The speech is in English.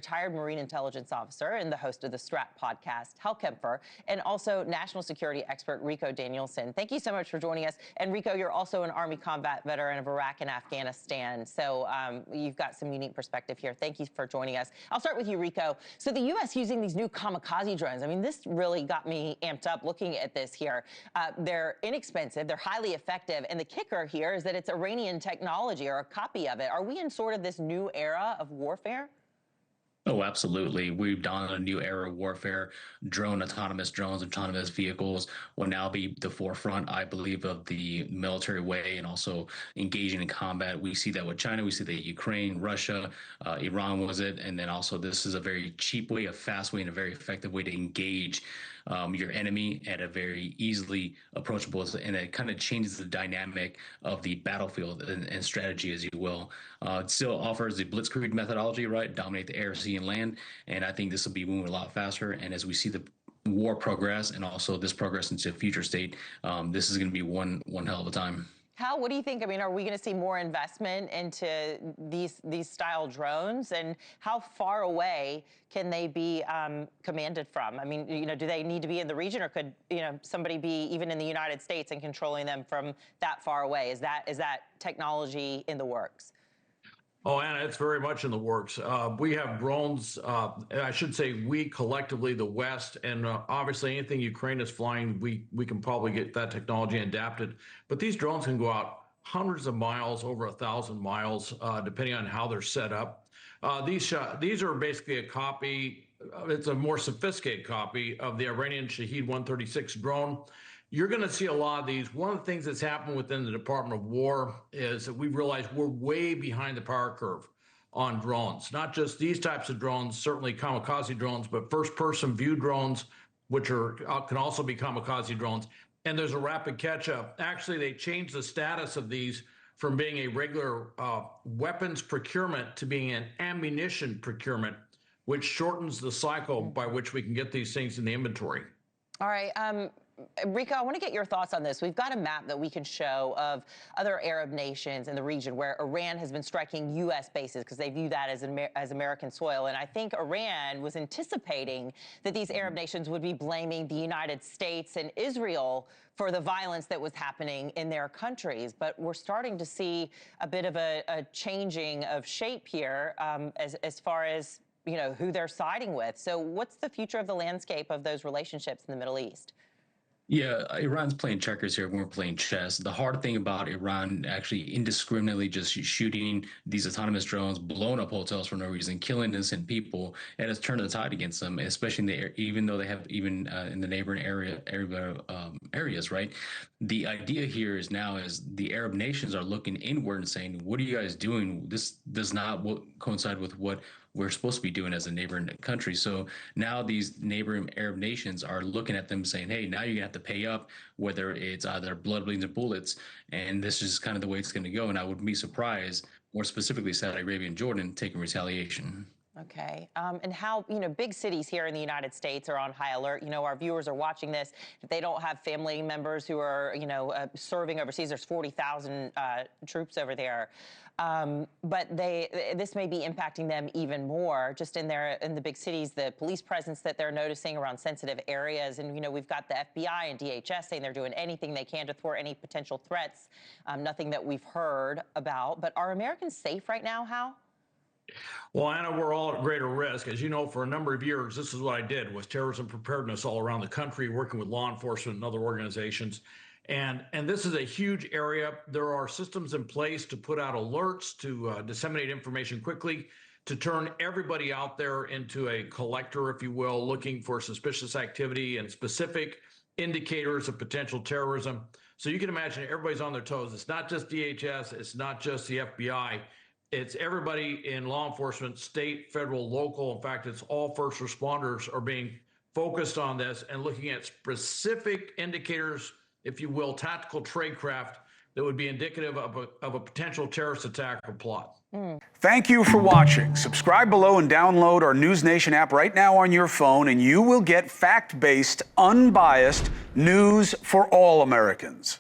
retired Marine intelligence officer and the host of the Strat podcast, Hal Kempfer, and also national security expert Ricoh Danielson. Thank you so much for joining us. And Ricoh, you're also an Army combat veteran of Iraq and Afghanistan, so you've got some unique perspective here. Thank you for joining us. I'll start with you, Ricoh. So the U.S. using these new kamikaze drones, I mean, this really got me amped up looking at this here. They're inexpensive, they're highly effective, and the kicker here is that it's Iranian technology or a copy of it. Are we in sort of this new era of warfare? Oh, absolutely. We've done a new era of warfare. Autonomous drones, autonomous vehicles will now be the forefront, I believe, of the military way and also engaging in combat. We see that with China. We see that Ukraine, Russia, Iran was it. And then also this is a very cheap way, a fast way, and a very effective way to engage your enemy at a very easily approachable, and it kind of changes the dynamic of the battlefield and strategy, as you will. It still offers the blitzkrieg methodology, right? Dominate the air, sea, and land. And I think this will be moving a lot faster. And as we see the war progress and also this progress into a future state, this is going to be one hell of a time. Hal, what do you think? I mean, are we going to see more investment into these style drones, and how far away can they be commanded from? I mean, do they need to be in the region, or could somebody be even in the United States and controlling them from that far away? Is that technology in the works? Oh, Anna, it's very much in the works. We have drones, I should say we collectively, the West, and obviously anything Ukraine is flying, we can probably get that technology adapted. But these drones can go out hundreds of miles, over 1,000 miles, depending on how they're set up. These are basically a copy, it's a more sophisticated copy of the Iranian Shahed 136 drone. You're going to see a lot of these. One of the things that's happened within the Department of War is that we've realized we're way behind the power curve on drones. Not just these types of drones, certainly kamikaze drones, but first-person view drones, which can also be kamikaze drones. And there's a rapid catch-up. Actually, they changed the status of these from being a regular weapons procurement to being an ammunition procurement, which shortens the cycle by which we can get these things in the inventory. All right. Ricoh, I want to get your thoughts on this. We've got a map that we can show of other Arab nations in the region where Iran has been striking U.S. bases because they view that as American soil. And I think Iran was anticipating that these Arab nations would be blaming the United States and Israel for the violence that was happening in their countries. But we're starting to see a bit of a changing of shape here as far as who they're siding with. So what's the future of the landscape of those relationships in the Middle East? Yeah, Iran's playing checkers here. We're playing chess. The hard thing about Iran actually indiscriminately just shooting these autonomous drones, blowing up hotels for no reason, killing innocent people, and it's turned the tide against them, especially in the air, even though they have in the neighboring areas, right? The idea here is the Arab nations are looking inward and saying, "What are you guys doing? This does not coincide with what we're supposed to be doing as a neighboring country." So now these neighboring Arab nations are looking at them saying, hey, now you're gonna have to pay up, whether it's either blood, bleeds, or bullets. And this is kind of the way it's going to go. And I wouldn't be surprised, more specifically Saudi Arabia and Jordan, taking retaliation. Okay. And how, big cities here in the United States are on high alert. Our viewers are watching this. If they don't have family members who are, serving overseas, there's 40,000 troops over there. But this may be impacting them even more just in the big cities, the police presence that they're noticing around sensitive areas. And, we've got the FBI and DHS saying they're doing anything they can to thwart any potential threats. Nothing that we've heard about. But are Americans safe right now, Hal? Well, Anna, we're all at greater risk. As you know, for a number of years, this is what I did, was terrorism preparedness all around the country, working with law enforcement and other organizations. And this is a huge area. There are systems in place to put out alerts, to disseminate information quickly, to turn everybody out there into a collector, if you will, looking for suspicious activity and specific indicators of potential terrorism. So you can imagine everybody's on their toes. It's not just DHS, it's not just the FBI. It's everybody in law enforcement, state, federal, local. In fact, it's all first responders are being focused on this and looking at specific indicators, if you will, tactical tradecraft that would be indicative of a potential terrorist attack or plot. Thank you for watching. Subscribe below and download our NewsNation app right now on your phone, and you will get fact-based, unbiased news for all Americans.